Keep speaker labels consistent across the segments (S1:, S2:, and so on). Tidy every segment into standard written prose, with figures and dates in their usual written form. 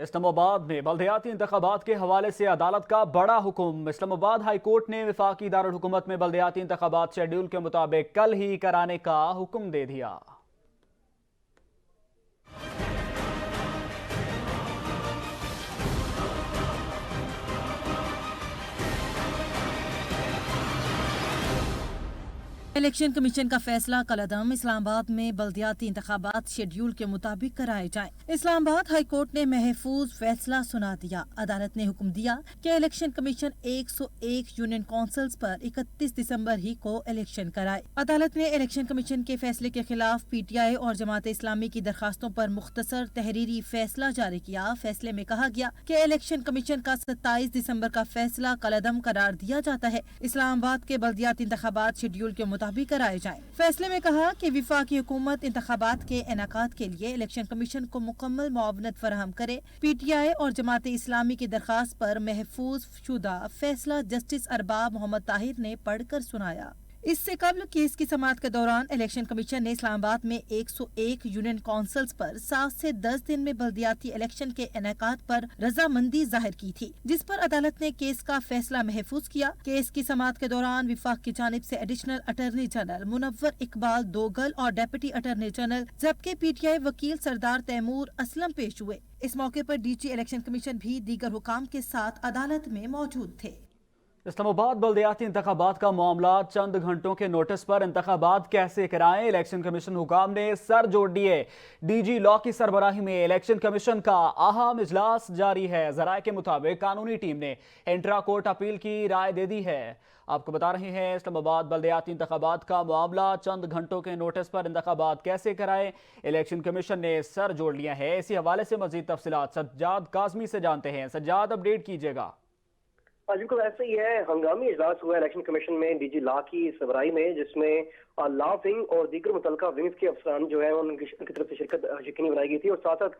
S1: اسلام آباد میں بلدیاتی انتخابات کے حوالے سے عدالت کا بڑا حکم۔ اسلام آباد ہائی کورٹ نے وفاقی دارالحکومت میں بلدیاتی انتخابات شیڈول کے مطابق کل ہی کرانے کا حکم دے دیا۔
S2: الیکشن کمیشن کا فیصلہ کالعدم اسلام آباد میں بلدیاتی انتخابات شیڈول کے مطابق کرائے جائیں۔ اسلام آباد ہائی کورٹ نے محفوظ فیصلہ سنا دیا۔ عدالت نے حکم دیا کہ الیکشن کمیشن 101 یونین کونسلز پر 31 دسمبر ہی کو الیکشن کرائے۔ عدالت نے الیکشن کمیشن کے فیصلے کے خلاف پی ٹی آئی اور جماعت اسلامی کی درخواستوں پر مختصر تحریری فیصلہ جاری کیا۔ فیصلے میں کہا گیا کہ الیکشن کمیشن کا 27 دسمبر کا فیصلہ کالعدم قرار دیا جاتا ہے۔ اسلام آباد کے بلدیاتی انتخابات شیڈول کے مطابق کرائے جائیں۔ فیصلے میں کہا کہ وفاقی حکومت انتخابات کے انعقاد کے لیے الیکشن کمیشن کو مکمل معاونت فراہم کرے۔ پی ٹی آئی اور جماعت اسلامی کی درخواست پر محفوظ شدہ فیصلہ جسٹس ارباب محمد طاہر نے پڑھ کر سنایا۔ اس سے قبل کیس کی سماعت کے دوران الیکشن کمیشن نے اسلام آباد میں 101 یونین کونسلز پر 7 سے 10 دن میں بلدیاتی الیکشن کے انعقاد پر رضامندی ظاہر کی تھی، جس پر عدالت نے کیس کا فیصلہ محفوظ کیا۔ کیس کی سماعت کے دوران وفاق کی جانب سے ایڈیشنل اٹارنی جنرل منور اقبال دوگل اور ڈیپٹی اٹارنی جنرل جبکہ پی ٹی آئی وکیل سردار تیمور اسلم پیش ہوئے۔ اس موقع پر ڈی جی الیکشن کمیشن بھی دیگر حکام کے ساتھ عدالت میں موجود تھے۔
S1: اسلام آباد بلدیاتی انتخابات کا معاملہ چند گھنٹوں کے نوٹس پر انتخابات کیسے کرائیں، الیکشن کمیشن حکام نے سر جوڑ دیے۔ ڈی جی لا کی سربراہی میں الیکشن کمیشن کا اہم اجلاس جاری ہے۔ ذرائع کے مطابق قانونی ٹیم نے انٹرا کورٹ اپیل کی رائے دے دی ہے۔ آپ کو بتا رہے ہیں اسلام آباد بلدیاتی انتخابات کا معاملہ چند گھنٹوں کے نوٹس پر انتخابات کیسے کرائیں، الیکشن کمیشن نے سر جوڑ لیا ہے۔ اسی حوالے سے مزید تفصیلات سجاد کاظمی سے جانتے ہیں۔ سجاد، اپڈیٹ کیجیے گا۔
S3: بالکل ایسا ہی ہے، ہنگامی اجلاس ہوا الیکشن کمیشن میں ڈی جی لا کی سربراہی میں، جس میں لا ونگ اور دیگر متعلقہ ونگز کے افسران جو ہیں ان کی طرف سے شرکت یقینی بنائی گئی تھی، اور ساتھ ساتھ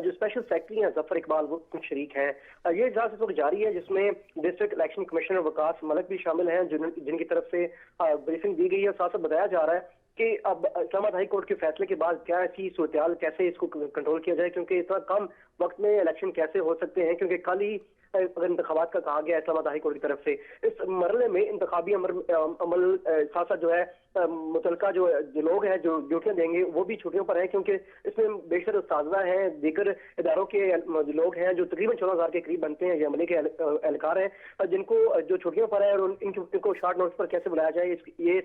S3: جو اسپیشل سیکرٹری ہیں ظفر اقبال وہ شریک ہیں۔ یہ اجلاس اس وقت جاری ہے، جس میں ڈسٹرکٹ الیکشن کمشنر وقاص ملک بھی شامل ہیں، جن کی طرف سے بریفنگ دی گئی ہے۔ ساتھ ساتھ بتایا جا رہا ہے کہ اب اسلام آباد ہائی کورٹ کے فیصلے کے بعد کیا ایسی صورتحال، کیسے اس کو کنٹرول کیا جائے، کیونکہ اتنا کم وقت میں الیکشن کیسے ہو سکتے ہیں، کیونکہ کل ہی اگر انتخابات کا کہا گیا اسلام آباد ہائی کورٹ کی طرف سے۔ اس مرحلے میں انتخابی عمل ساتھ ساتھ جو ہے متعلقہ جو لوگ ہیں جو ڈیوٹیاں دیں گے وہ بھی چھٹیوں پر ہیں، کیونکہ اس میں بیشتر اساتذہ ہیں، دیگر اداروں کے لوگ ہیں جو تقریباً 14,000 کے قریب بنتے ہیں، یہ عملے کے اہلکار ہیں جن کو جو چھٹیوں پر ہیں، اور ان کو شارٹ نوٹس پر کیسے بلایا جائے، یہ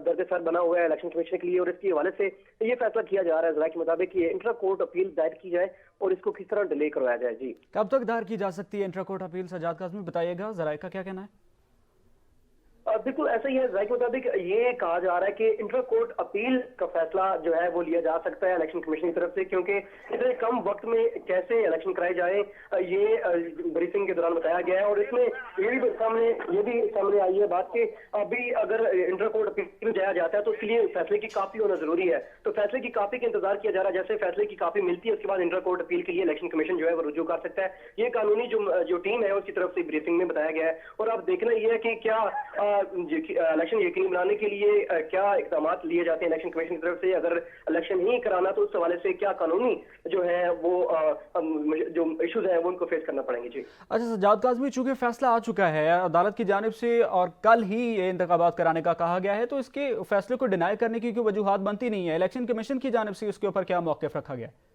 S3: درد سر بنا ہوا ہے الیکشن کمیشن کے لیے، اور اس کے حوالے سے یہ فیصلہ کیا جا رہا ہے ذرائع کے مطابق کہ انٹرا کورٹ اپیل دائر کی جائے اور اس کو کس طرح ڈیلے کروایا جائے۔ جی،
S1: کب تک دائر کی جا سکتی ہے intra court appeal? Sajjad Kazmi بتائیے گا، ذرائع کا کیا کہنا ہے؟
S3: بالکل ایسا ہی ہے، ذرائع کے مطابق یہ کہا جا رہا ہے کہ انٹرا کورٹ اپیل کا فیصلہ جو ہے وہ لیا جا سکتا ہے الیکشن کمیشن کی طرف سے، کیونکہ اتنے کم وقت میں کیسے الیکشن کرائے جائیں یہ بریفنگ کے دوران بتایا گیا ہے۔ اور اس میں یہ بھی سامنے آئی ہے بات کہ ابھی اگر انٹرا کورٹ اپیل جایا جاتا ہے تو اس کے لیے فیصلے کی کاپی ہونا ضروری ہے، تو فیصلے کی کاپی کا انتظار کیا جا رہا ہے۔ جیسے فیصلے کی کاپی ملتی ہے اس کے بعد انٹرا کورٹ اپیل کے لیے الیکشن کمیشن جو ہے وہ رجوع کر سکتا ہے۔ یہ قانونی جو ٹیم ہے اس کی طرف سے بریفنگ میں بتایا گیا ہے، اور اب دیکھنا یہ ہے کہ کیا الیکشن یقینی بنانے کے لیے کیا اقدامات لیے جاتے ہیں الیکشن کمیشن کی طرف سے۔ اگر الیکشن ہی کرانا تو اس حوالے سے کیا قانونی جو ہے وہ جو ایشوز ہیں وہ ان کو فیس کرنا پڑیں گے۔ جی
S1: اچھا سجاد کاظمی، چونکہ فیصلہ آ چکا ہے عدالت کی جانب سے اور کل ہی یہ انتخابات کرانے کا کہا گیا ہے، تو اس کے فیصلے کو ڈینائی کرنے کی کوئی وجوہات بنتی نہیں ہے، الیکشن کمیشن کی جانب سے اس کے اوپر کیا موقف رکھا گیا ہے؟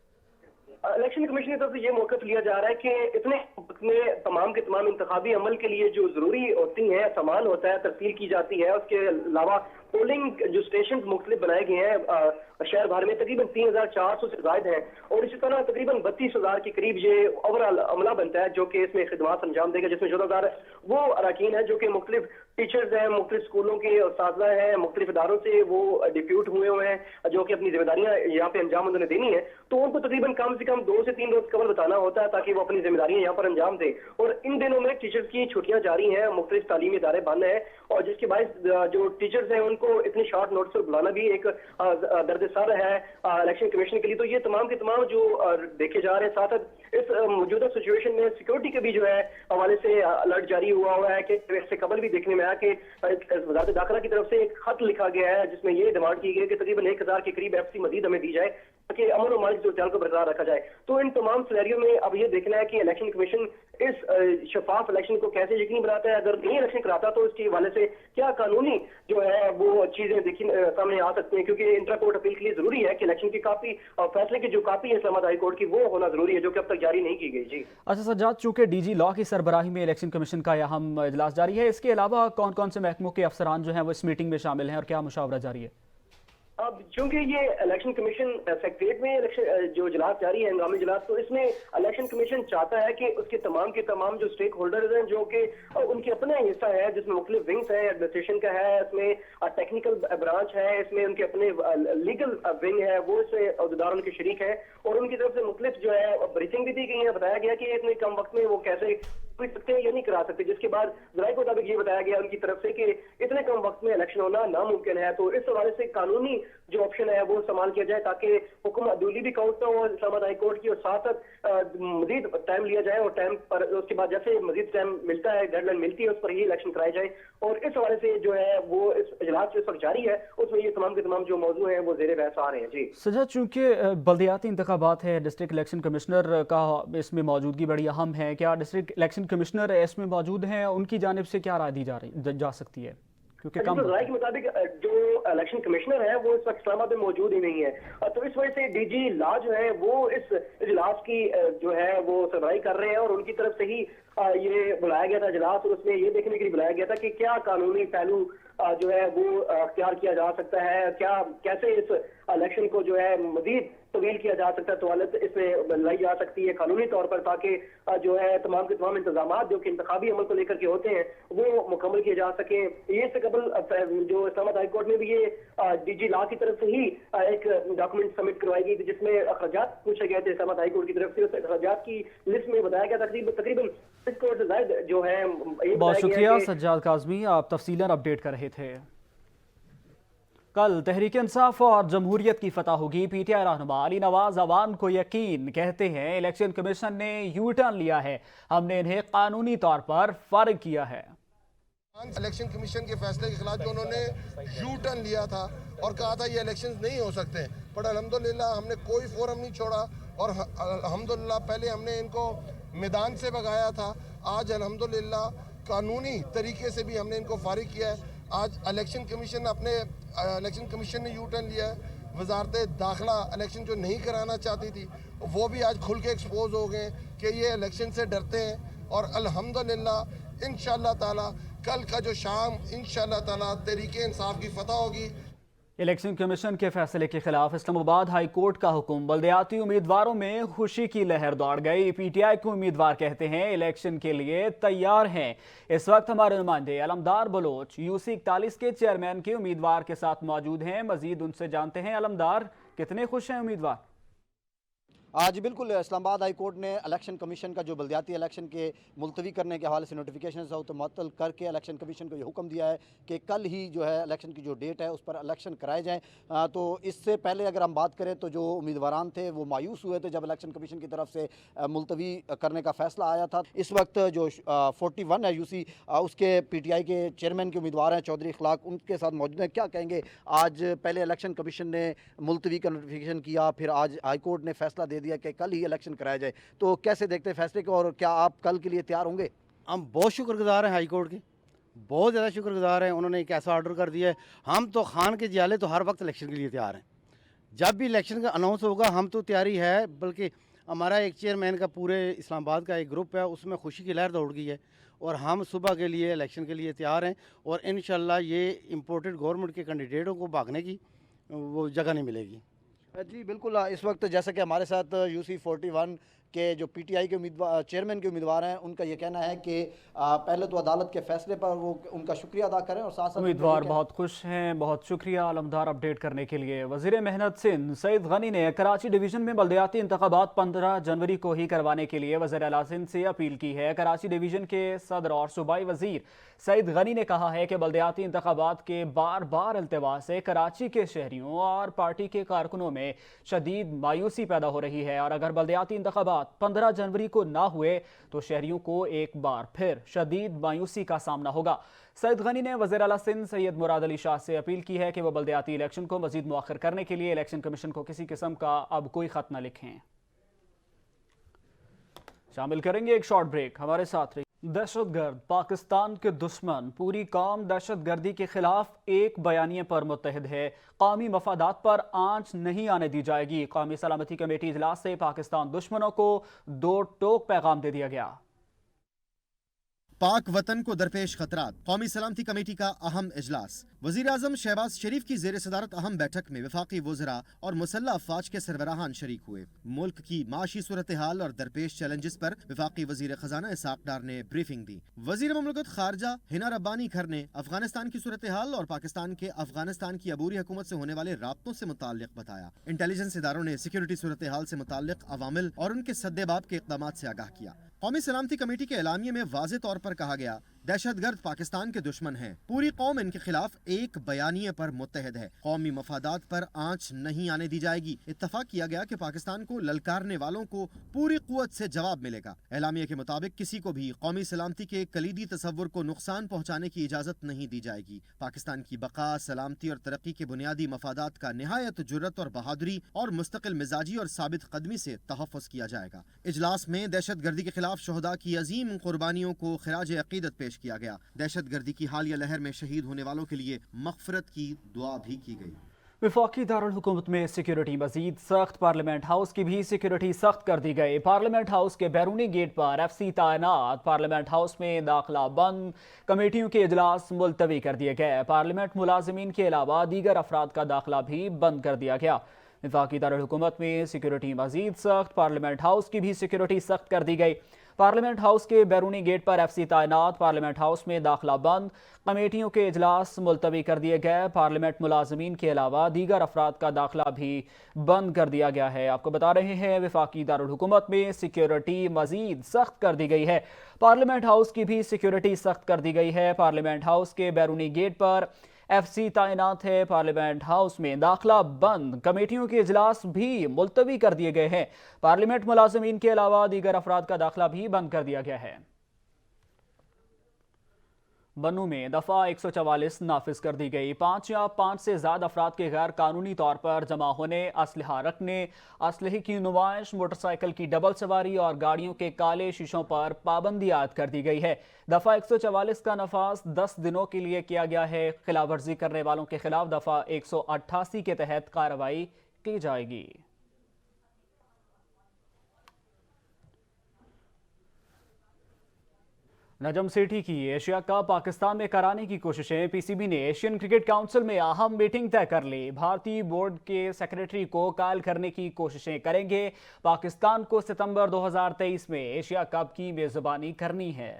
S3: الیکشن کمیشن کی طرف سے یہ موقف لیا جا رہا ہے کہ اتنے وقت میں تمام کے تمام انتخابی عمل کے لیے جو ضروری ہوتی ہیں سامان ہوتا ہے ترسیل کی جاتی ہے۔ اس کے علاوہ پولنگ جو اسٹیشن مختلف بنائے گئے ہیں شہر بھر میں تقریباً 3,400 سے زائد ہیں، اور اسی طرح تقریباً 32,000 کے قریب یہ اوور آل عملہ بنتا ہے جو کہ اس میں خدمات انجام دے گا، جس میں 14,000 وہ اراکین ہیں جو کہ مختلف ٹیچرز ہیں، مختلف اسکولوں کے اساتذہ ہیں، مختلف اداروں سے وہ ڈپیوٹ ہوئے ہیں جو کہ اپنی ذمہ داریاں یہاں پہ انجام انہوں نے دینی ہے، تو ان کو تقریباً کم سے کم 2 سے 3 روز قبل بتانا ہوتا ہے تاکہ وہ اپنی ذمہ داریاں یہاں پر انجام دیں۔ اور ان دنوں میں ٹیچرز کی چھٹیاں جاری ہیں، مختلف تعلیمی ادارے بند ہیں، اور جس کے باعث جو ٹیچرز ہیں ان کو اتنی شارٹ نوٹس پر بلانا بھی ایک درد سر ہے الیکشن کمیشن کے لیے۔ تو یہ تمام کے تمام جو دیکھے جا رہے ہیں، ساتھ اس موجودہ سچویشن میں سیکورٹی کے بھی جو ہے حوالے سے الرٹ جاری ہوا ہے کہ اس سے قبل بھی دیکھنے میں آیا کہ وزارت داخلہ کی طرف سے ایک خط لکھا گیا ہے جس میں یہ ڈیمانڈ کی گئی کہ تقریباً 1,000 کے قریب ایف سی مزید ہمیں دی جائے کہ امن و امان کی صورتحال کو برقرار رکھا جائے. تو ان تمام سینیریو میں اب یہ دیکھنا ہے کہ الیکشن کمیشن اس شفاف الیکشن کو کیسے یقینی بناتا ہے. اگر نہیں الیکشن کراتا تو اس کے حوالے سے کیا قانونی جو ہے وہ چیزیں سامنے آ سکتی ہیں, کیونکہ انٹرا کورٹ اپیل کے لیے ضروری ہے کہ الیکشن کی کاپی اور فیصلے کی جو کاپی ہے اسلام آباد ہائی کورٹ کی وہ ہونا ضروری ہے, جو کہ اب تک جاری نہیں کی گئی. جی
S1: اچھا سجاد, چونکہ ڈی جی لا کی سربراہی میں الیکشن کمیشن کا اہم اجلاس جاری ہے, اس کے علاوہ کون کون سے محکموں کے افسران جو ہیں وہ اس میٹنگ میں شامل ہیں اور کیا مشاورہ جاری ہے؟
S3: اب چونکہ یہ الیکشن کمیشن سیکریٹریٹ میں جو اجلاس جاری ہے, ہنگامی اجلاس, تو اس میں الیکشن کمیشن چاہتا ہے کہ اس کے تمام جو سٹیک ہولڈرز ہیں, جو کہ ان کے اپنا حصہ ہے, جس میں مختلف ونگز ہیں, ایڈمنسٹریشن کا ہے, اس میں ٹیکنیکل برانچ ہے, اس میں ان کے اپنے لیگل ونگ ہے, وہ اس میں عہدیدار ان کے شریک ہیں, اور ان کی طرف سے مختلف جو ہے بریفنگ بھی دی گئی ہے. بتایا گیا کہ اتنے کم وقت میں وہ کیسے سکتے ہیں یا نہیں کرا سکتے, جس کے بعد ذرائع کے مطابق یہ بتایا گیا ان کی طرف سے کہ اتنے کم وقت میں الیکشن ہونا ناممکن ہے. تو اس حوالے سے قانونی جو آپشن ہے وہ استعمال کیا جائے تاکہ حکم عدولی بھی کاؤنٹ نہ ہو اسلام آباد ہائی کورٹ کی, اور ساتھ ساتھ مزید ٹائم لیا جائے, اور ٹائم پر اس کے بعد جیسے مزید ٹائم ملتا ہے, ڈیڈ لائن ملتی ہے, اس پر ہی الیکشن کرائے جائے. اور اس حوالے سے جو ہے وہ اس اجلاس جو اس وقت جاری ہے اس میں یہ تمام کے تمام جو موضوع ہیں وہ زیر بحث آ رہے ہیں. جی
S1: سجاد, چونکہ بلدیاتی انتخابات ہے, ڈسٹرکٹ الیکشن کمشنر کا اس میں موجودگی بڑی اہم ہے, کیا ڈسٹرکٹ الیکشن کمشنر اس میں موجود ہیں, ان کی جانب سے کیا رائے دی جا سکتی ہے؟ کیونکہ کم
S3: رائے کے مطابق جو الیکشن کمیشنر ہے وہ اس وقت اسلام آباد میں موجود ہی نہیں ہے, تو اس وجہ سے ڈی جی لا جو ہے وہ اس اجلاس کی جو ہے وہ سربراہی کر رہے ہیں, اور ان کی طرف سے ہی یہ بلایا گیا تھا اجلاس, اور اس میں یہ دیکھنے کے لیے بلایا گیا تھا کہ کیا قانونی پہلو جو ہے وہ اختیار کیا جا سکتا ہے, کیسے اس الیکشن کو جو ہے مزید طویل کیا جا سکتا ہے, توالت اس میں لائی جا سکتی ہے قانونی طور پر, تاکہ جو ہے تمام کے تمام انتظامات جو کہ انتخابی عمل کو لے کر کے ہوتے ہیں وہ مکمل کیے جا سکیں. یہ سے قبل جو اسلام آباد ہائی کورٹ میں بھی یہ ڈی جی لا کی طرف سے ہی ایک ڈاکومنٹ سبمٹ کروائی گئی تھی, جس میں اخراجات پوچھے گئے تھے اسلام آباد ہائی کورٹ کی طرف سے. اس اخراجات کی لسٹ میں بتایا گیا تقریباً اس کروڑ سے زائد جو ہے.
S1: بہت شکریہ سجاد کاظمی, آپ تفصیلاً اپڈیٹ کر رہے تھے. کل تحریک انصاف اور جمہوریت کی فتح ہوگی. پی ٹی آئی رہنما علی نواز عوام کو یقین, کہتے ہیں الیکشن کمیشن نے یو ٹرن لیا ہے, ہم نے انہیں قانونی طور پر فارغ کیا ہے.
S4: الیکشن کمیشن کے فیصلے کے خلاف جو انہوں نے یو ٹرن لیا تھا اور کہا تھا یہ الیکشنز نہیں ہو سکتے, بٹ الحمدللہ ہم نے کوئی فورم نہیں چھوڑا, اور الحمدللہ پہلے ہم نے ان کو میدان سے بھگایا تھا, آج الحمدللہ قانونی طریقے سے بھی ہم نے ان کو فارغ کیا ہے. آج الیکشن کمیشن نے یو ٹرن لیا ہے. وزارت داخلہ الیکشن جو نہیں کرانا چاہتی تھی وہ بھی آج کھل کے ایکسپوز ہو گئے کہ یہ الیکشن سے ڈرتے ہیں, اور الحمدللہ انشاءاللہ تعالی کل کا جو شام انشاءاللہ تعالی تحریک انصاف کی فتح ہوگی.
S1: الیکشن کمیشن کے فیصلے کے خلاف اسلام آباد ہائی کورٹ کا حکم, بلدیاتی امیدواروں میں خوشی کی لہر دوڑ گئی. پی ٹی آئی کو امیدوار کہتے ہیں الیکشن کے لیے تیار ہیں. اس وقت ہمارے نمائندے علمدار بلوچ یو سی 41 کے چیئرمین کے امیدوار کے ساتھ موجود ہیں, مزید ان سے جانتے ہیں. علمدار, کتنے خوش ہیں امیدوار؟
S5: جی بالکل, اسلام آباد ہائی کورٹ نے الیکشن کمیشن کا جو بلدیاتی الیکشن کے ملتوی کرنے کے حوالے سے نوٹیفیکیشن ہے تو معطل کر کے الیکشن کمیشن کو یہ حکم دیا ہے کہ کل ہی جو ہے الیکشن کی جو ڈیٹ ہے اس پر الیکشن کرائے جائیں. تو اس سے پہلے اگر ہم بات کریں تو جو امیدواران تھے وہ مایوس ہوئے تھے جب الیکشن کمیشن کی طرف سے ملتوی کرنے کا فیصلہ آیا تھا. اس وقت جو 41 ہے یو سی, اس کے پی ٹی آئی کے چیئرمین کے امیدوار ہیں چودھری اخلاق, ان کے ساتھ موجود ہیں. کیا کہیں گے, آج پہلے الیکشن کمیشن نے ملتوی کا نوٹیفیکیشن کیا, پھر آج ہائی کورٹ نے فیصلہ دے دیا کہ کل ہی الیکشن کرایا جائے, تو کیسے دیکھتے ہیں فیصلے کو, اور کیا آپ کل کے لیے تیار ہوں گے؟
S6: ہم بہت شکر گزار ہیں ہائی کورٹ کے, بہت زیادہ شکر گزار ہیں. انہوں نے ایک ایسا آرڈر کر دیا ہے, ہم تو خان کے جیالے تو ہر وقت الیکشن کے لیے تیار ہیں. جب بھی الیکشن کا اناؤنس ہوگا ہم تو تیاری ہے, بلکہ ہمارا ایک چیئرمین کا پورے اسلام آباد کا ایک گروپ ہے, اس میں خوشی کی لہر دوڑ گئی ہے, اور ہم صبح کے لیے الیکشن کے لیے تیار ہیں. اور انشاءاللہ یہ امپورٹڈ گورنمنٹ کے کینڈیڈیٹوں کو بھاگنے کی وہ جگہ نہیں ملے گی.
S5: جی بالکل, اس وقت جیسا کہ ہمارے ساتھ یو سی 41 کے جو پی ٹی آئی کے چیئرمین کے امیدوار ہیں, ان کا یہ کہنا ہے کہ پہلے تو عدالت کے فیصلے پر وہ ان کا شکریہ ادا کریں, اور ساتھ ساتھ
S1: امیدوار بہت خوش ہیں. بہت شکریہ علمدار اپڈیٹ کرنے کے لیے. وزیر محنت سندھ سعید غنی نے کراچی ڈویژن میں بلدیاتی انتخابات 15 جنوری کو ہی کروانے کے لیے وزیر اعلیٰ سندھ سے اپیل کی ہے. کراچی ڈویژن کے صدر اور صوبائی وزیر سعید غنی نے کہا ہے کہ بلدیاتی انتخابات کے بار بار التوا سے کراچی کے شہریوں اور پارٹی کے کارکنوں میں شدید مایوسی پیدا ہو رہی ہے, اور اگر بلدیاتی انتخابات इंतखाबात 15 जनवरी को ना हुए तो शहरियों को एक बार फिर शदीद मायूसी का सामना होगा। सईद गनी ने वज़ीर आला सिंध सैयद मुराद अली शाह से अपील की है कि वो बल्दियाती इलेक्शन को मजीद मुअख्खर करने के लिए इलेक्शन कमीशन को किसी किस्म का अब कोई खत न लिखें। शामिल करेंगे एक शॉर्ट ब्रेक, हमारे साथ रहिए। दहशतगर्द पाकिस्तान के दुश्मन, पूरी कौम दहशतगर्दी के खिलाफ एक बयानिए पर मुत्तहिद है। कौमी मफादात पर आंच नहीं आने दी जाएगी। कौमी सलामती कमेटी इजलास से पाकिस्तान दुश्मनों को दो टोक पैगाम दे दिया गया।
S7: पाक वतन को दरपेश खतरात, कौमी सलामती कमेटी का अहम इजलास। वजीर आजम शहबाज शरीफ की जेर सदारत अहम बैठक में वफाकी वज़रा और मुसल्लह अफवाज के सरबराहान शरीक हुए। मुल्क की माशी सूरत हाल और दरपेश चैलेंजेस पर वफाकी वजीर खजाना इसाक डार ने ब्रीफिंग दी। वजीर ममलकत खारजा हिना रब्बानी खर ने अफगानिस्तान की सूरत हाल और पाकिस्तान के अफगानिस्तान की अबूरी हुकूमत से होने वाले राब्तों से मुताल्लिक बताया। इंटेलिजेंस इदारों ने सिक्योरिटी सूरत हाल से मुताल्लिक अवामिल और उनके सद्देबाब के इक़दामात से आगाह किया। कौमी सलामती कमेटी के एलामिये में वाज़े तौर पर कहा गया, दहशतगर्द पाकिस्तान के दुश्मन हैं। पूरी कौम इनके खिलाफ एक बयानिए पर मुत्तहिद है। कौमी मफादात पर आंच नहीं आने दी जाएगी। इत्तफाक किया गया कि पाकिस्तान को ललकारने वालों को पूरी कुव्वत से जवाब मिलेगा। एलामिये के मुताबिक किसी को भी कौमी सलामती के कलीदी तसव्वुर को नुकसान पहुँचाने की इजाज़त नहीं दी जाएगी। पाकिस्तान की बका, सलामती और तरक्की के बुनियादी मफादात का निहायत जुर्रत और बहादुरी और मुस्तकिल मिजाजी और साबित कदमी से तहफ़्फ़ुज़ किया जाएगा। इजलास में दहशत गर्दी के खिलाफ शोहदा की अजीम कुर्बानियों को खिराज अकीदत पेश किया गया। दहशत गर्दी की हालिया लहर में शहीद होने वालों के लिए मग़फ़िरत की दुआ भी की गई।
S1: वफाकी दारुल हुकूमत में सिक्योरिटी मजीद सख्त, पार्लियामेंट हाउस की भी सिक्योरिटी सख्त कर दी गई। पार्लियामेंट हाउस के बैरूनी गेट पर FC तैनात, पार्लियामेंट हाउस में दाखिला बंद, कमेटियों के इजलास मुलतवी कर दिए गए। पार्लियामेंट मुलाजिमीन के अलावा दीगर अफराद का दाखिला भी बंद कर दिया गया। वफाकी दारुल हुकूमत में सिक्योरिटी मजीद सख्त, पार्लियामेंट हाउस की भी सिक्योरिटी सख्त कर दी गई। पार्लियामेंट हाउस के बैरूनी गेट पर FC तैनात, पार्लियामेंट हाउस में दाखिला बंद, कमेटियों के इजलास मुलतवी कर दिए गए। पार्लियामेंट मुलाजिमीन के अलावा दीगर अफराद का दाखिला भी बंद कर दिया गया है। आपको बता रहे हैं वफाकी दारुल हुकूमत में सिक्योरिटी मजीद सख्त कर दी गई है। पार्लियामेंट हाउस की भी सिक्योरिटी सख्त कर दी गई है। पार्लियामेंट हाउस के बैरूनी गेट पर FC तैनात है। पार्लियामेंट हाउस में दाखिला बंद, कमेटियों के इजलास भी मुलतवी कर दिए गए हैं। पार्लियामेंट मुलाजिमीन के अलावा दीगर अफराद का दाखिला भी बंद कर दिया गया है। बन्नू में दफ़ा 144 नाफिज कर दी गई। 5 या 5 से ज़्यादा अफराद के गैर कानूनी तौर पर जमा होने, असलहा रखने, असलहे की नुमाइश, मोटरसाइकिल की डबल सवारी और गाड़ियों के काले शीशों पर पाबंदी आयद कर दी गई है। दफ़ा 144 का नफाज 10 दिनों के लिए किया गया है। खिलाफवर्जी करने वालों के खिलाफ दफ़ा 188 के तहत कार्रवाई की जाएगी। नजम सेठी की एशिया कप पाकिस्तान में कराने की कोशिशें। PCB ने एशियन क्रिकेट काउंसिल में अहम मीटिंग तय कर ली। भारतीय बोर्ड के सेक्रेटरी को कायल करने की कोशिशें करेंगे। पाकिस्तान को सितंबर 2023 में एशिया कप की मेजबानी करनी है।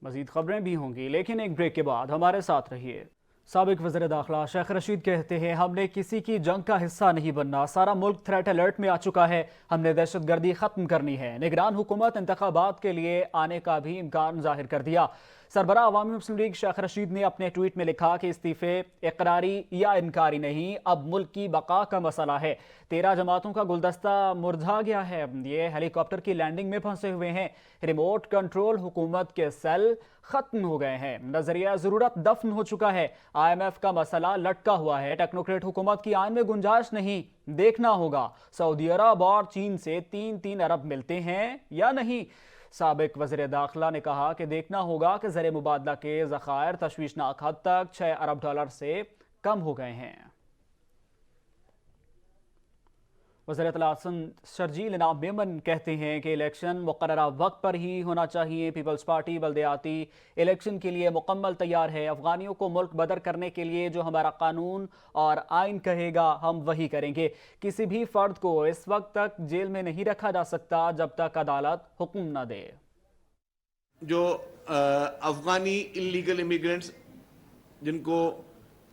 S1: मजीद खबरें भी होंगी, लेकिन एक ब्रेक के बाद हमारे साथ रहिए। साबिक वज़ीर दाखिला शेख रशीद कहते हैं, हमने किसी की जंग का हिस्सा नहीं बनना, सारा मुल्क थ्रेट अलर्ट में आ चुका है, हमने दहशतगर्दी खत्म करनी है। निगरान हुकूमत इंतखाबात के लिए आने का भी इम्कान जाहिर कर दिया। सरबराह अवामी मुस्लिम लीग शेख रशीद ने अपने ट्वीट में लिखा कि इस्तीफे इकरारी या इनकारी नहीं, अब मुल्क की बका का मसला है। 13 जमातों का गुलदस्ता मुरझा गया है। ये हेलीकॉप्टर की लैंडिंग में फंसे हुए हैं। रिमोट कंट्रोल हुकूमत के सेल खत्म हो गए हैं। नजरिया जरूरत दफन हो चुका है। IMF का मसला लटका हुआ है। टेक्नोक्रेट हुकूमत की आइन में गुंजाइश नहीं। देखना होगा सऊदी अरब और चीन से 3-3 अरब मिलते हैं या नहीं। साबिक वज़ीर दाखिला ने कहा कि देखना होगा कि ज़र मुबादला के ज़खायर तशवीशनाक हद तक $6 अरब से कम हो गए हैं। वज़ीर इत्तलात शर्जील इनाम मेमन कहते हैं कि इलेक्शन मुक़र्ररा वक्त पर ही होना चाहिए। पीपल्स पार्टी बल्दियाती इलेक्शन के लिए मुकम्मल तैयार है। अफगानियों को मुल्क बदर करने के लिए जो हमारा कानून और आइन कहेगा हम वही करेंगे। किसी भी फर्द को इस वक्त तक जेल में नहीं रखा जा सकता जब तक अदालत हुक्म न दे।
S8: जो अफगानी इलीगल इमिग्रेंट्स जिनको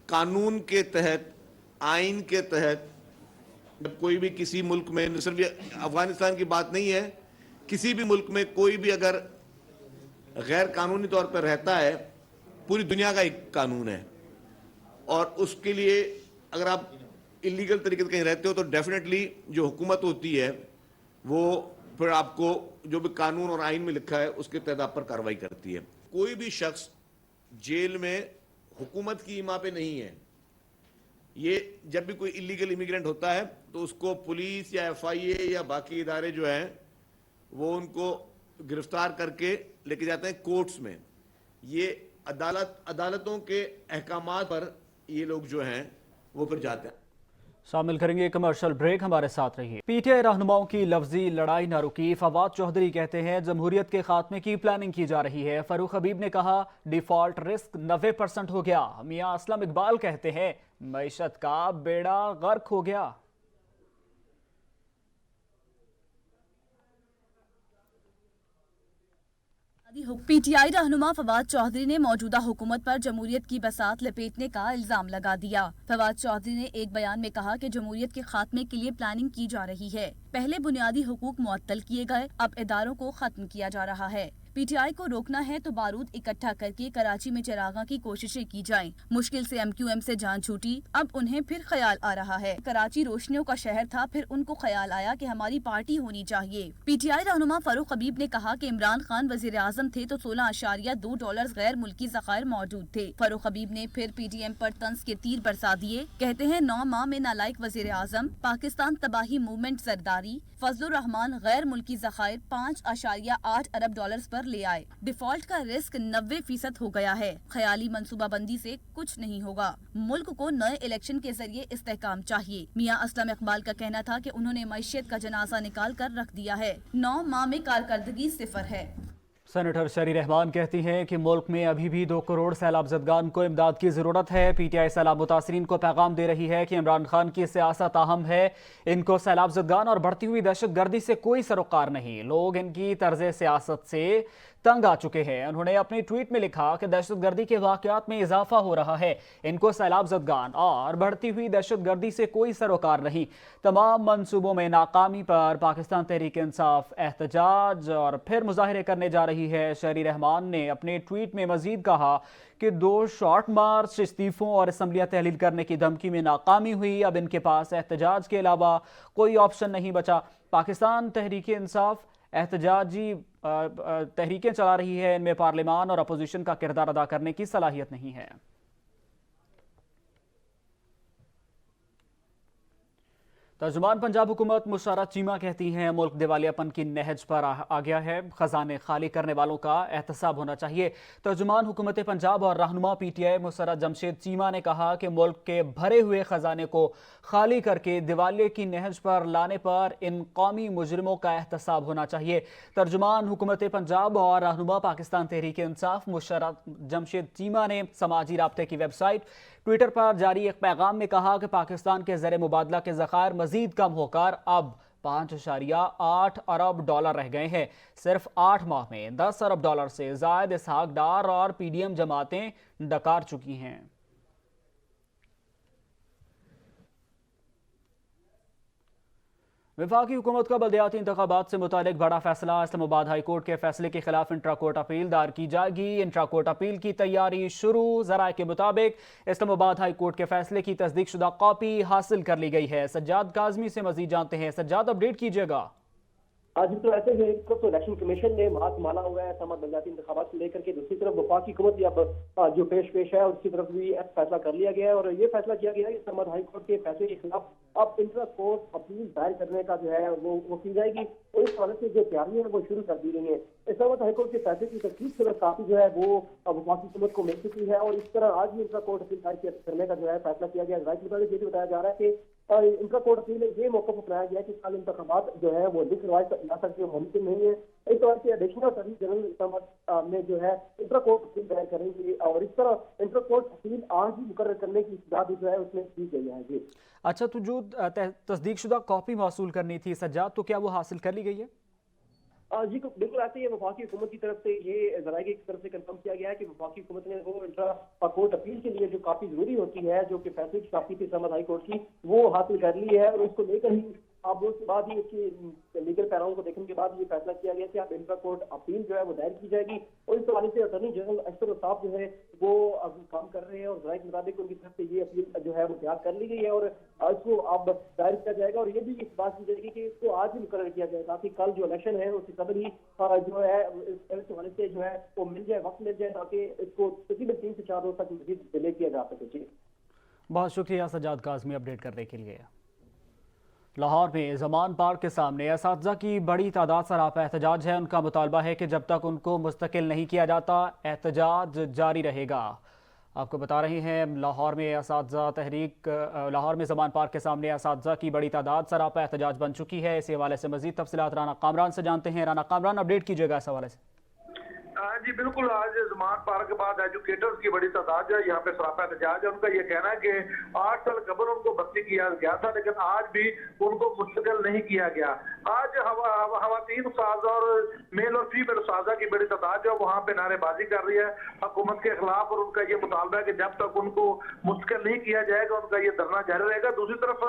S8: कानून के तहत, आइन के तहत, जब कोई भी किसी मुल्क में, सिर्फ अफगानिस्तान की बात नहीं है, किसी भी मुल्क में कोई भी अगर गैर कानूनी तौर पर रहता है, पूरी दुनिया का एक कानून है और उसके लिए अगर आप इलीगल तरीके से कहीं रहते हो तो डेफिनेटली जो हुकूमत होती है वो फिर आपको जो भी कानून और आइन में लिखा है उसके तहत आप पर कार्रवाई करती है। कोई भी शख्स जेल में हुकूमत की इमा पे नहीं है। ये जब भी कोई इलीगल इमिग्रेंट होता है तो उसको पुलिस या FIA या बाकी इदारे जो हैं वो उनको गिरफ्तार करके लेके जाते हैं कोर्ट्स में। ये अदालतों के अहकामात पर ये लोग जो हैं वो फिर जाते हैं।
S1: शामिल करेंगे कमर्शियल ब्रेक, हमारे साथ रहिए। PTI रहनुमाओं की लफ्जी लड़ाई न रुकी। फवाद चौधरी कहते हैं जमहूरियत के खात्मे की प्लानिंग की जा रही है। फरूख हबीब ने कहा डिफॉल्ट रिस्क 90% हो गया। मियां असलम इकबाल कहते हैं मईशत का बेड़ा गर्क हो गया।
S9: PTI रहनुमा फवाद चौधरी ने मौजूदा हुकूमत पर जमहूरियत की बसात लपेटने का इल्जाम लगा दिया। फवाद चौधरी ने एक बयान में कहा कि जमहूरियत के खात्मे के लिए प्लानिंग की जा रही है। पहले बुनियादी हुकूक मुअत्तल किए गए, अब इदारों को खत्म किया जा रहा है। PTI को रोकना है तो बारूद इकट्ठा करके कराची में चरागा की कोशिशें की जाएं। मुश्किल से MQM से जान छूटी, अब उन्हें फिर ख्याल आ रहा है। कराची रोशनियों का शहर था, फिर उनको ख्याल आया कि हमारी पार्टी होनी चाहिए। PTI रहनुमा फारूक हबीब ने कहा कि इमरान खान वजीर आजम थे तो $16.2 गैर मुल्की ज़खायर मौजूद थे। फारूक हबीब ने फिर PTM पर तंज के तीर बरसा दिए। कहते हैं 9 माह में नालायक वजीर आजम, पाकिस्तान तबाही मूवमेंट जरदारी, फजलुर रहमान गैर मुल्की ज़खायर $5.8 अरब पर ले आए। डिफॉल्ट का रिस्क 90% हो गया है। ख्याली मंसूबा बंदी से कुछ नहीं होगा। मुल्क को नए इलेक्शन के जरिए इस्तेहकाम चाहिए। मियां असलम इकबाल का कहना था कि उन्होंने मईशत का जनाजा निकाल कर रख दिया है। 9 माह में कारकर्दगी 0 है।
S1: सेनेटर शरी रहमान कहती हैं कि मुल्क में अभी भी 2 करोड़ सैलाब ज़दगान को इमदाद की ज़रूरत है। PTI सैलाब मुतासरीन को पैगाम दे रही है कि इमरान खान की सियासत अहम है। इनको सैलाब ज़दगान और बढ़ती हुई दहशत गर्दी से कोई सरोकार नहीं। लोग इनकी तर्ज सियासत से तंग आ चुके हैं। उन्होंने अपनी ट्वीट में लिखा कि दहशत गर्दी के वाक़यात में इजाफा हो रहा है। इनको सैलाब ज़दगान और बढ़ती हुई दहशत गर्दी से कोई सरोकार नहीं। तमाम मंसूबों में नाकामी पर पाकिस्तान तहरीक इंसाफ एहतजाज और फिर मुजाहरे करने जा रही है। शहरी रहमान ने अपने ट्वीट में मजीद कहा कि 2 शॉर्ट मार्च, इस्तीफों और असम्बलियाँ तहलील करने की धमकी में नाकामी हुई। अब इनके पास एहतजाज के अलावा कोई ऑप्शन नहीं बचा। पाकिस्तान तहरीक इंसाफ एहतजाजी तहरीकें चला रही है, इनमें पार्लिमान और अपोजिशन का किरदार अदा करने की सलाहियत नहीं है। तर्जुमान पंजाब हुकूमत मुशर्रफ चीमा कहती हैं मुल्क दिवालियापन की नहज पर आ गया है। खजाने खाली करने वालों का एहतसाब होना चाहिए। तर्जुमान हुकूमत पंजाब और रहनुमा PTI मुशर्रफ जमशेद चीमा ने कहा कि मुल्क के भरे हुए खजाने को खाली करके दिवालिये की नहज पर लाने पर इन कौमी मुजरिमों का एहतसाब होना चाहिए। तर्जुमान हुकूमत पंजाब और रहनुमा पाकिस्तान तहरीक इंसाफ मुशर्रफ जमशेद चीमा ने समाजी राब्ते की वेबसाइट ट्विटर पर जारी एक पैगाम में कहा कि पाकिस्तान के ज़र मुबादला के ज़खायर मजीद कम होकर अब $5.8 अरब रह गए हैं। सिर्फ 8 माह में $10 अरब से ज़ायद इसहाक डार और PDM जमातें डकार चुकी हैं। वफाकी हुकूमत का बल्दियाती इंतखाबात से मुतालिक बड़ा फैसला। इस्लामाबाद हाई कोर्ट के फैसले के खिलाफ इंट्रा कोर्ट अपील दायर की जाएगी। इंट्रा कोर्ट अपील की तैयारी शुरू। ज़राए के मुताबिक इस्लामाबाद हाई कोर्ट के फैसले की तस्दीक शुदा कॉपी हासिल कर ली गई है। सज्जाद काज़मी से मजीद जानते हैं। सज्जाद, अपडेट कीजिएगा।
S3: आज तो ऐसे है तो इलेक्शन कमीशन ने हाथ माला हुआ है इस्लामाबाद बल्दियाती इंतखाबात को लेकर के। दूसरी तरफ वफाकी हुकूमत अब जो पेश है उसकी तरफ भी फैसला कर लिया गया है और ये फैसला किया गया है कि इस्लामाबाद हाई कोर्ट के फैसले के खिलाफ अब इंट्रा कोर्ट अपील दायर करने का जो है वो की जाएगी और इस हवाले से जो तैयारियां हैं वो शुरू कर दी गई है। इस्लामाबाद हाई कोर्ट के फैसले की तस्दीक से काफी जो है वो वफाकी हुकूमत को मिल चुकी है और इस तरह आज भी इंट्रा कोर्ट अपील दायर करने का जो है फैसला किया गया है। मुताबिक ये भी बताया जा रहा है कि इंट्रा कोर्ट अपील में ये मौका अपनाया गया है कि साल इंतखाबात जो है वो लिख रवायत ला सकते मुमकिन नहीं है। इस तरह से एडिशनल अटॉर्नी जनरल इस्लामाबाद में जो है इंट्रा कोर्ट अपील दायर करेंगे और इस तरह इंट्रा कोर्ट अपील आज ही मुकर्रर करने की इजाजत जो है उसमें दी गई है। जी
S1: अच्छा, तो जो तस्दीक शुदा कॉपी मौसूल करनी थी सज्जाद, तो क्या वो हासिल कर ली गई है?
S3: जी बिल्कुल ऐसे ही वफाकी हुकूमत की तरफ से ये जराये की तरफ से कंफर्म किया गया है कि वफाकी हुकूमत ने वो इंट्रा कोर्ट अपील के लिए जो काफी जरूरी होती है, जो कि फैसले की काफी थी इस्लामाबाद हाई कोर्ट की, वो हासिल कर ली है और उसको लेकर ही अब उसके बाद ही इसकी लीगल पैराओं को देखने के बाद ये फैसला किया गया कि अब इंट्रा कोर्ट अपील जो है वो दायर की जाएगी, और इस हवाले से अटॉर्नी जनरल अशरफ साहब जो है वो अब काम कर रहे हैं, और जराये के मुताबिक उनकी तरफ से ये अपील जो है वो तैयार कर ली गई है और इसको अब दायर किया जाएगा। और ये भी इस बात की जाएगी कि इसको आज ही मुकर्रर किया जाए ताकि कल जो इलेक्शन है उससे कदर ही जो है इस हवाले से जो है वो मिल जाए, वक्त मिल जाए, ताकि इसको तकरीबन 3 से 4 रोज तक मजीद डिले किया जा सके। जी
S1: बहुत शुक्रिया सज्जाद काज़मी अपडेट करने के लिए। लाहौर में ज़मान पार्क के सामने असातिज़ा की बड़ी तादाद सरापा एहतजाज है। उनका मुतालबा है कि जब तक उनको मुस्तकिल नहीं किया जाता एहतजाज जारी रहेगा। आपको बता रहे हैं लाहौर में असातिज़ा तहरीक लाहौर में ज़मान पार्क के सामने असातिज़ा की बड़ी तादाद सरापा एहतजाज बन चुकी है। इसी हवाले से मज़ीद तफसीलात राना कामरान से जानते हैं। राना कामरान, अपडेट कीजिएगा इस हवाले से।
S10: जी बिल्कुल, आज ज़मान पार्क के बाद एजुकेटर्स की बड़ी तादाद है यहाँ पे सरापा एहतजाज है। उनका ये कहना है कि 8 साल कबल उनको भर्ती किया गया था, लेकिन आज भी उनको मुस्तकिल नहीं किया गया। आज खवातीन उस्ताद और मेल और फीमेल उस्तादा की बड़ी तादाद जो वहाँ पे नारेबाजी कर रही है हुकूमत के खिलाफ, और उनका ये मुतालबा है कि जब तक उनको मुस्तकिल नहीं किया जाएगा उनका ये धरना जारी रहेगा। दूसरी तरफ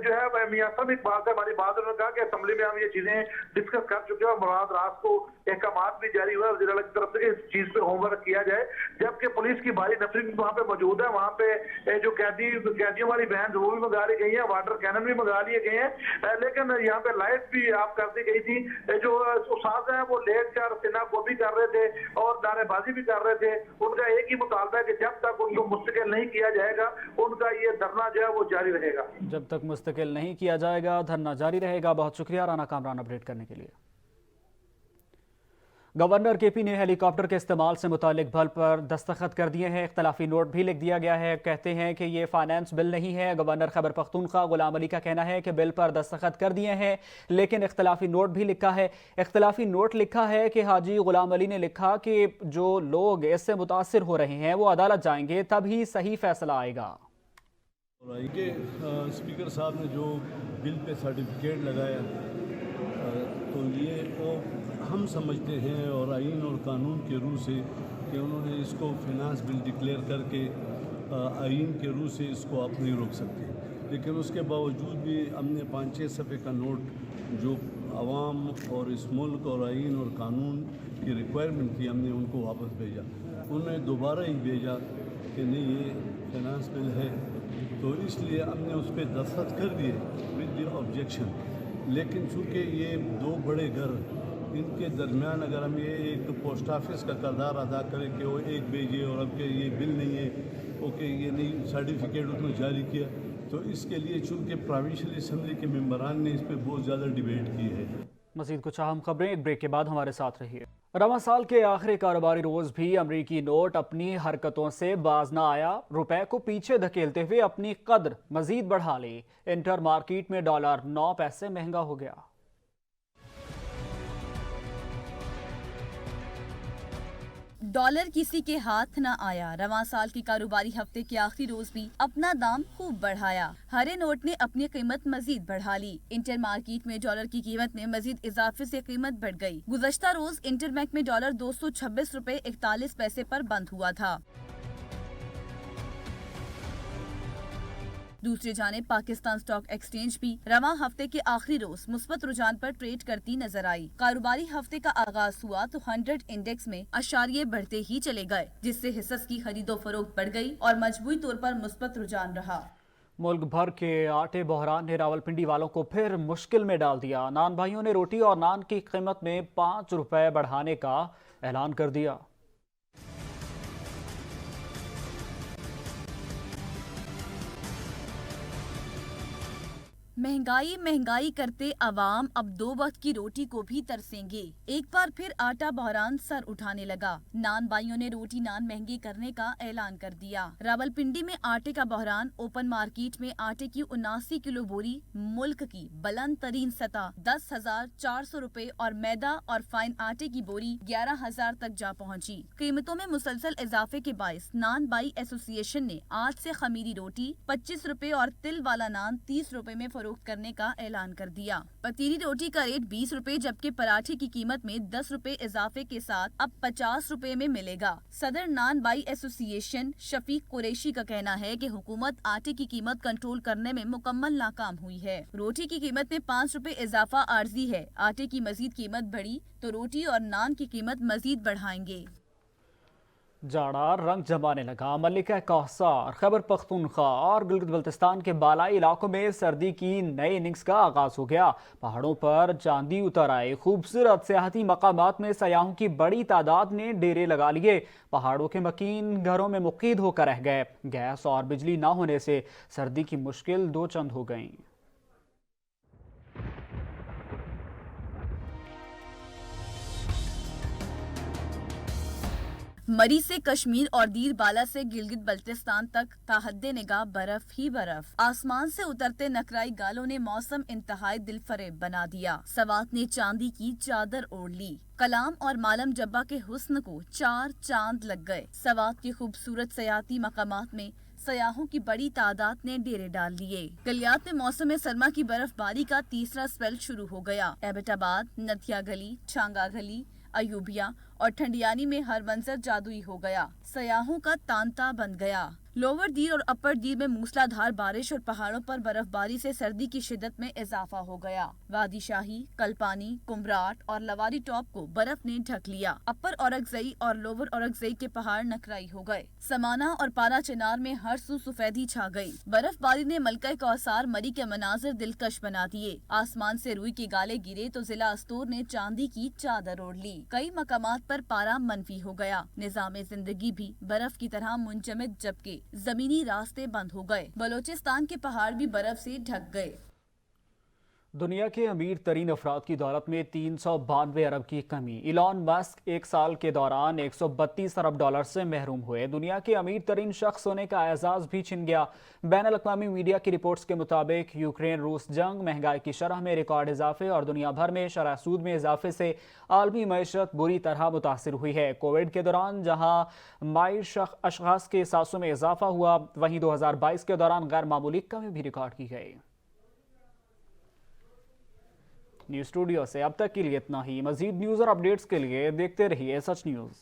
S10: जो है मियां साहब एक बात है, हमारी बात उन्होंने कहा कि असेंबली में हम ये चीजें डिस्कस कर चुके हैं और मुराद रात को अहकामात भी जारी हुआ है की तरफ से इस चीज पे होमवर्क किया जाए। जबकि पुलिस की भारी नफरी भी वहाँ पे मौजूद है, वहाँ पे जो कैदियों वाली वैन वो भी मंगा ली गई है, वाटर कैनन भी मंगा लिए गए हैं, लेकिन यहाँ पे लाइट भी आप कर दी गई थी। जो उस्ताद हैं वो लेट कर सिन्हा को भी कर रहे थे और नारेबाजी भी कर रहे थे। उनका एक ही मुतालबा है कि जब तक उनको मुस्तकिल नहीं किया जाएगा उनका ये धरना जो है वो जारी रहेगा।
S1: जब तक मुस्तकिल नहीं किया जाएगा धरना जारी रहेगा। बहुत शुक्रिया राना कामरान अपडेट करने के लिए। गवर्नर केपी ने हेलीकॉप्टर के इस्तेमाल से मुतालिक बिल पर दस्तखत कर दिए हैं। इख्तलाफी नोट भी लिख दिया गया है। कहते हैं कि ये फाइनेंस बिल नहीं है। गवर्नर खैबर पख्तूनख्वा गुलाम अली का कहना है कि बिल पर दस्तखत कर दिए हैं, लेकिन इख्तलाफी नोट भी लिखा है। इख्तलाफी नोट लिखा है कि हाजी गुलाम अली ने लिखा कि जो लोग इससे मुतासिर हो रहे हैं वो अदालत जाएंगे, तभी सही फैसला आएगा।
S11: स्पीकर साहब ने जो बिल पे सर्टिफिकेट लगाया तो ये वो हम समझते हैं और आइन और कानून के रूह से कि उन्होंने इसको फिनांस बिल डिक्लेयर करके आइन के रूह से इसको आप नहीं रोक सकते। लेकिन उसके बावजूद भी हमने 5-6 सफ़े का नोट जो आवाम और इस मुल्क और आइन और कानून की रिक्वायरमेंट थी हमने उनको वापस भेजा। उन्होंने दोबारा ही भेजा कि नहीं ये फिनांस बिल है, तो इसलिए हमने उस पर दस्तखत कर दिए विद द ऑब्जेक्शन। लेकिन चूँकि ये 2 बड़े घर इनके दरमियान अगर हम ये एक पोस्ट ऑफिस का किरदार अदा करें कि वो एक भेजे और अब के ये बिल नहीं है, ओके ये नहीं सर्टिफिकेट उसने जारी किया, तो इसके लिए चूँकि प्रोविंशियल असम्बली के मेंबरान ने इस पर बहुत ज़्यादा डिबेट की है।
S1: मज़ीद कुछ अहम खबरें एक ब्रेक के बाद हमारे साथ रहिए। रवां साल के आखिरी कारोबारी रोज भी अमरीकी नोट अपनी हरकतों से बाज न आया। रुपए को पीछे धकेलते हुए अपनी कद्र मजीद बढ़ा ली। इंटर मार्केट में डॉलर 9 पैसे महंगा हो गया।
S9: डॉलर किसी के हाथ न आया। रवां साल की कारोबारी हफ्ते के आखिरी रोज भी अपना दाम खूब बढ़ाया। हरे नोट ने अपनी कीमत मजीद बढ़ा ली। इंटर मार्केट में डॉलर की कीमत में मजीद इजाफे से कीमत बढ़ गई। गुज़श्ता रोज इंटर बैंक में डॉलर 226 रुपए 41 पैसे पर बंद हुआ था। दूसरी जानिब पाकिस्तान स्टॉक एक्सचेंज भी रवां हफ्ते के आखिरी रोज मुस्बत रुझान पर ट्रेड करती नजर आई। कारोबारी हफ्ते का आगाज हुआ तो 100 इंडेक्स में अशारिये बढ़ते ही चले गए, जिससे हिस्सों की खरीदो फरोख्त बढ़ गई और मजबूरी तौर पर मुस्बत रुझान रहा।
S1: मुल्क भर के आटे बहरान ने रावलपिंडी वालों को फिर मुश्किल में डाल दिया। नान भाइयों ने रोटी और नान की कीमत में 5 रुपए बढ़ाने का ऐलान कर दिया।
S9: महंगाई करते अवाम अब 2 वक्त की रोटी को भी तरसेंगे। एक बार फिर आटा बहरान सर उठाने लगा। नान भाइयों ने रोटी नान महंगी करने का ऐलान कर दिया। रावलपिंडी में आटे का बहरान। ओपन मार्केट में आटे की 79 किलो बोरी मुल्क की बुलंद तरीन सतह 10,400 रुपए और मैदा और फाइन आटे की बोरी 11,000 तक जा पहुंची। कीमतों में मुसलसल इजाफे के बायस नान बाई एसोसिएशन ने आज से खमीरी रोटी 25 रुपए और तिल वाला नान 30 रुपए में फरोख्त फरोख्त करने का ऐलान कर दिया। पतीली रोटी का रेट 20 रुपए जबकि पराठे की कीमत में 10 रुपए इजाफे के साथ अब 50 रुपए में मिलेगा। सदर नान बाई एसोसिएशन शफीक कुरैशी का कहना है कि हुकूमत आटे की कीमत कंट्रोल करने में मुकम्मल नाकाम हुई है। रोटी की कीमत में 5 रुपए इजाफा आर्जी है। आटे की मजीद कीमत बढ़ी तो रोटी और नान की कीमत मजीद बढ़ाएंगे।
S1: जाड़ा रंग जमाने लगा। मलिका कौसार, खैबर पख्तूनख्वा और गिलगित बल्तिस्तान के बालाई इलाकों में सर्दी की नई इनिंग्स का आगाज हो गया। पहाड़ों पर चांदी उतर आए। खूबसूरत सियाहती मकामात में सयाहों की बड़ी तादाद ने डेरे लगा लिए। पहाड़ों के मकीन घरों में मुकीद होकर रह गए। गैस और बिजली न होने से सर्दी की मुश्किल दो चंद हो गई।
S9: मरी से कश्मीर और दीर बाला से गिलगित बल्तिस्तान तक ताहद्दे निगाह बर्फ ही बर्फ। आसमान से उतरते नकराई गालों ने मौसम इंतहाई दिलफरेब बना दिया। सवात ने चांदी की चादर ओढ़ ली। कलाम और मालम जब्बा के हुस्न को 4 चांद लग गए। सवात के खूबसूरत सयाती मकामात में सयाहों की बड़ी तादाद ने डेरे डाल लिए। गलियात में मौसम सरमा की बर्फबारी का तीसरा स्पेल शुरू हो गया। एबटाबाद, नथिया गली, छांगा गली, अयूबिया और ठंडियानी में हर मंजर जादुई हो गया। सयाहों का तांता बन गया। लोअर दीर और अपर दीर में मूसलाधार बारिश और पहाड़ों पर बर्फबारी से सर्दी की शिद्दत में इजाफा हो गया। वादी शाही, कलपानी, कुमराट और लवारी टॉप को बर्फ ने ढक लिया। अपर औरंगजई और लोअर औरंगजई के पहाड़ नकराई हो गए। समाना और पारा चिनार में हर सू सफेदी छा गई। बर्फबारी ने मलका कौसार मरी के मनाजिर दिलकश बना दिए। आसमान से रुई के गाले गिरे तो जिला अस्तूर ने चांदी की चादर ओढ़ ली। कई मकामात पर पारा मनफी हो गया। निजाम जिंदगी भी बर्फ की तरह मुंजमद जबकि जमीनी रास्ते बंद हो गए। बलोचिस्तान के पहाड़ भी बर्फ से ढक गए।
S1: दुनिया के अमीर तरीन अफराद की दौलत में 392 अरब की कमी। इलॉन मस्क एक साल के दौरान 132 अरब डॉलर से महरूम हुए। दुनिया के अमीर तरीन शख्स होने का एजाज भी छिन गया। बैनुल अक़वामी मीडिया की रिपोर्ट्स के मुताबिक यूक्रेन रूस जंग, महंगाई की शरह में रिकॉर्ड इजाफे और दुनिया भर में शरह सूद में इजाफे से आलमी मईशत बुरी तरह मुतासिर हुई है। कोविड के दौरान जहां माइश अशखास के सासों में इजाफा हुआ, वहीं 2022 के दौरान गैर मामूली कमी भी रिकॉर्ड की गई। न्यूज़ स्टूडियो से अब तक के लिए इतना ही। मजीद न्यूज़ और अपडेट्स के लिए देखते रहिए सच न्यूज़।